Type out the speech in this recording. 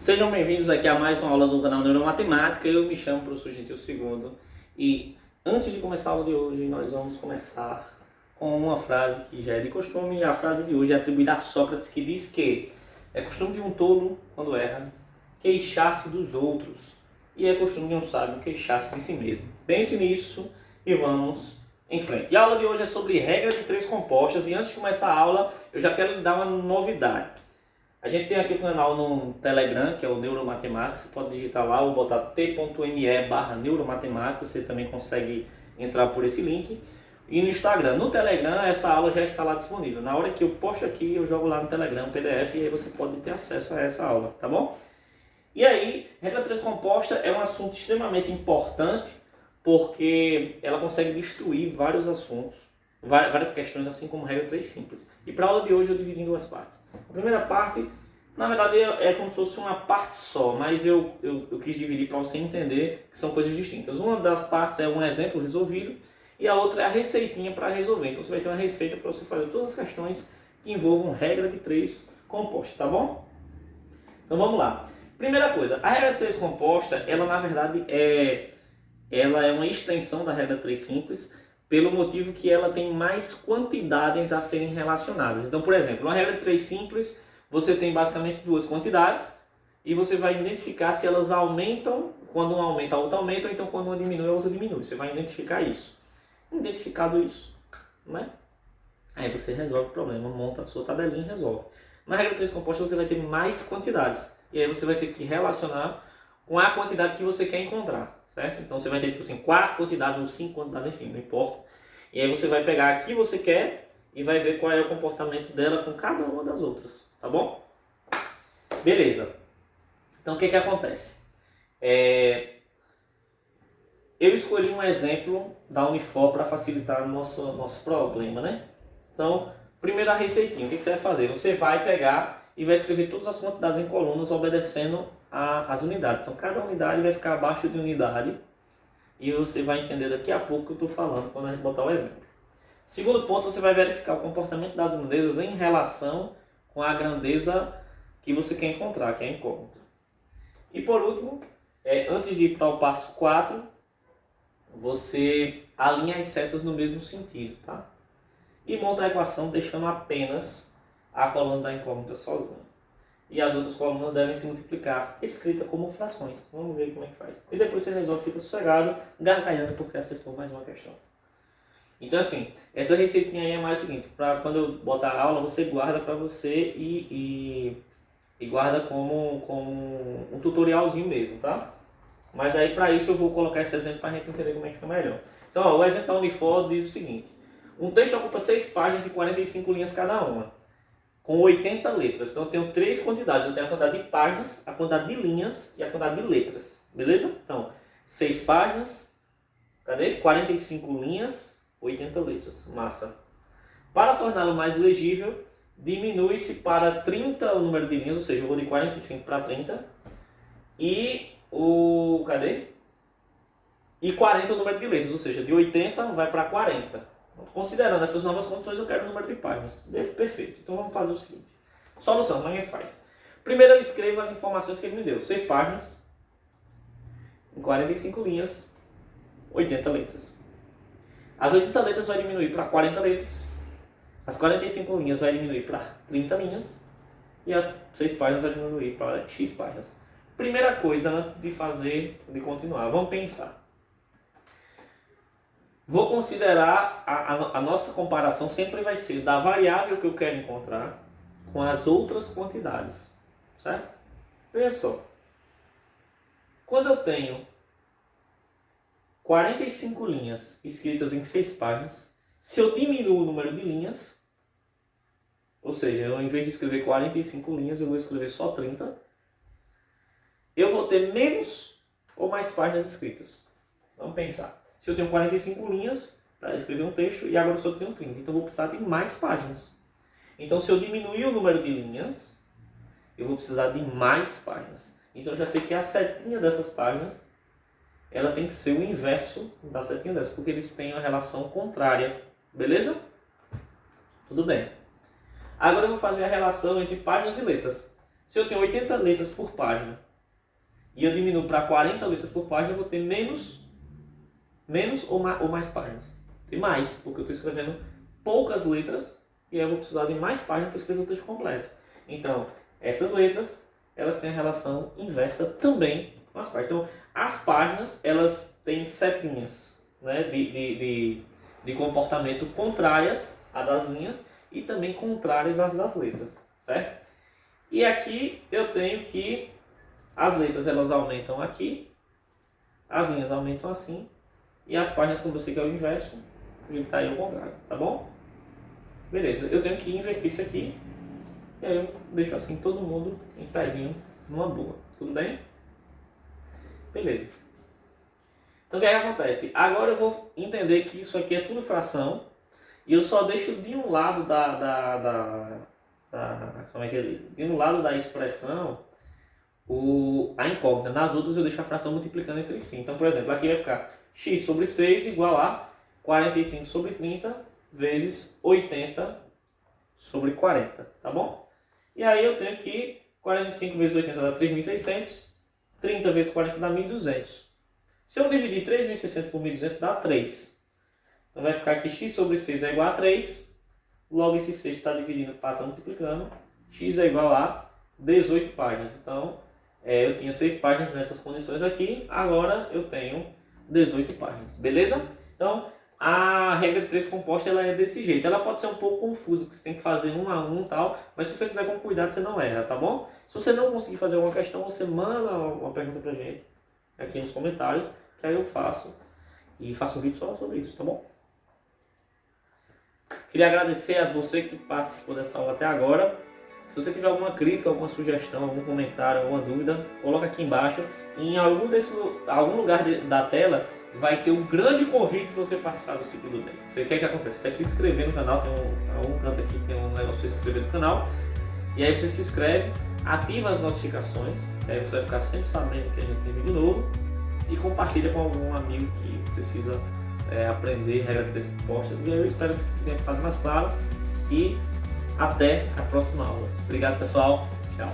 Sejam bem-vindos aqui a mais uma aula do canal Neuromatemática. Eu me chamo Professor Gentil II e antes de começar a aula de hoje, nós vamos começar com uma frase que já é de costume. E a frase de hoje é atribuída a Sócrates, que diz que é costume de um tolo, quando erra, queixar-se dos outros, e é costume de um sábio queixar-se de si mesmo. Pense nisso e vamos em frente. E a aula de hoje é sobre regra de três compostas, e antes de começar a aula, eu já quero lhe dar uma novidade. A gente tem aqui o canal no Telegram, que é o Neuromatemática. Você pode digitar lá ou botar t.me/neuromatemática. Você também consegue entrar por esse link. E no Instagram, no Telegram, essa aula já está lá disponível. Na hora que eu posto aqui, eu jogo lá no Telegram o PDF e aí você pode ter acesso a essa aula, tá bom? E aí, regra 3 composta é um assunto extremamente importante porque ela consegue destruir vários assuntos, várias questões, assim como regra 3 simples. E para a aula de hoje eu dividi em duas partes. A primeira parte, na verdade, é como se fosse uma parte só, mas eu quis dividir para você entender que são coisas distintas. Uma das partes é um exemplo resolvido e a outra é a receitinha para resolver. Então você vai ter uma receita para você fazer todas as questões que envolvam regra de 3 composta, tá bom? Então vamos lá. Primeira coisa, a regra 3 composta, ela na verdade ela é uma extensão da regra 3 simples, pelo motivo que ela tem mais quantidades a serem relacionadas. Então, por exemplo, na regra 3 simples, você tem basicamente duas quantidades e você vai identificar se elas aumentam, quando uma aumenta, a outra aumenta, ou então quando uma diminui, a outra diminui. Você vai identificar isso. Identificado isso, né? Aí você resolve o problema, monta a sua tabelinha e resolve. Na regra 3 composta você vai ter mais quantidades. E aí você vai ter que relacionar com a quantidade que você quer encontrar, certo? Então você vai ter, tipo assim, 4 quantidades ou 5 quantidades, enfim, não importa. E aí você vai pegar a que você quer e vai ver qual é o comportamento dela com cada uma das outras, tá bom? Beleza. Então o que acontece? Eu escolhi um exemplo da Unifor para facilitar o nosso problema, né? Então, primeiro a receitinha. O que você vai fazer? Você vai pegar e vai escrever todas as quantidades em colunas obedecendo às unidades. Então, cada unidade vai ficar abaixo de unidade e você vai entender daqui a pouco o que eu estou falando quando a gente botar o exemplo. Segundo ponto, você vai verificar o comportamento das grandezas em relação com a grandeza que você quer encontrar, que é a incógnita. E por último, antes de ir para o passo 4, você alinha as setas no mesmo sentido, tá? E monta a equação deixando apenas a coluna da incógnita sozinha. E as outras colunas devem se multiplicar, escrita como frações. Vamos ver como é que faz. E depois você resolve, fica sossegado, gargalhando porque acertou mais uma questão. Então assim, essa receitinha aí é mais o seguinte, para quando eu botar a aula, você guarda para você e guarda como um tutorialzinho mesmo, tá? Mas aí para isso eu vou colocar esse exemplo para a gente entender como é que fica melhor. Então ó, o exemplo da Unifor diz o seguinte: um texto ocupa 6 páginas de 45 linhas cada uma, com 80 letras. Então eu tenho 3 quantidades, eu tenho a quantidade de páginas, a quantidade de linhas e a quantidade de letras, beleza? Então, 6 páginas, cadê? 45 linhas, 80 letras, massa. Para torná-lo mais legível, diminui-se para 30 o número de linhas, ou seja, eu vou de 45 para 30, e cadê? E 40 o número de letras, ou seja, de 80 vai para 40. Considerando essas novas condições, eu quero o número de páginas. Perfeito. Então vamos fazer o seguinte. Solução, como é que a gente faz? Primeiro eu escrevo as informações que ele me deu. 6 páginas, em 45 linhas, 80 letras. As 80 letras vai diminuir para 40 letras. As 45 linhas vai diminuir para 30 linhas. E as 6 páginas vai diminuir para X páginas. Primeira coisa, antes de continuar, vamos pensar. Vou considerar a nossa comparação sempre vai ser da variável que eu quero encontrar com as outras quantidades, certo? Veja só, quando eu tenho 45 linhas escritas em 6 páginas, se eu diminuo o número de linhas, ou seja, eu, em vez de escrever 45 linhas, eu vou escrever só 30, eu vou ter menos ou mais páginas escritas. Vamos pensar. Se eu tenho 45 linhas para escrever um texto e agora eu só tenho 30, então eu vou precisar de mais páginas. Então se eu diminuir o número de linhas, eu vou precisar de mais páginas. Então eu já sei que a setinha dessas páginas, ela tem que ser o inverso da setinha dessas, porque eles têm uma relação contrária. Beleza? Tudo bem. Agora eu vou fazer a relação entre páginas e letras. Se eu tenho 80 letras por página e eu diminuo para 40 letras por página, eu vou ter menos ou mais páginas. Tem mais, porque eu estou escrevendo poucas letras e aí eu vou precisar de mais páginas para escrever o texto completo. Então, essas letras, elas têm a relação inversa também com as páginas. Então, as páginas, elas têm setinhas, né, de comportamento contrárias à das linhas e também contrárias às das letras, certo? E aqui eu tenho que as letras elas aumentam aqui, as linhas aumentam assim, e as páginas, como eu sei que é o inverso, ele está aí ao contrário, tá bom? Beleza, eu tenho que inverter isso aqui, e aí eu deixo assim todo mundo em pezinho, numa boa, tudo bem? Beleza. Então o que é que acontece? Agora eu vou entender que isso aqui é tudo fração, e eu só deixo de um lado como é que de um lado da expressão a incógnita. Nas outras eu deixo a fração multiplicando entre si. Então, por exemplo, aqui vai ficar x sobre 6 igual a 45 sobre 30 vezes 80 sobre 40, tá bom? E aí eu tenho que 45 vezes 80 dá 3.600, 30 vezes 40 dá 1.200. Se eu dividir 3.600 por 1.200 dá 3. Então vai ficar que x sobre 6 é igual a 3, logo esse 6 está dividindo, passa multiplicando, x é igual a 18 páginas. Então, eu tinha 6 páginas nessas condições aqui, agora eu tenho 18 páginas, beleza? Então, a regra de 3 composta ela é desse jeito. Ela pode ser um pouco confusa, porque você tem que fazer um a um e tal, mas se você fizer com cuidado, você não erra, tá bom? Se você não conseguir fazer alguma questão, você manda uma pergunta pra gente aqui nos comentários, que aí eu faço e faço um vídeo só sobre isso, tá bom? Queria agradecer a você que participou dessa aula até agora. Se você tiver alguma crítica, alguma sugestão, algum comentário, alguma dúvida, coloca aqui embaixo. Em algum lugar da tela vai ter um grande convite para você participar do Ciclo do Bem. Você quer que aconteça? Você quer se inscrever no canal, tem algum canto aqui tem um negócio para você se inscrever no canal. E aí você se inscreve, ativa as notificações, aí você vai ficar sempre sabendo que a gente tem vídeo novo. E compartilha com algum amigo que precisa aprender regra 3 compostas. E aí eu espero que tenha ficado mais claro. E até a próxima aula. Obrigado, pessoal. Tchau.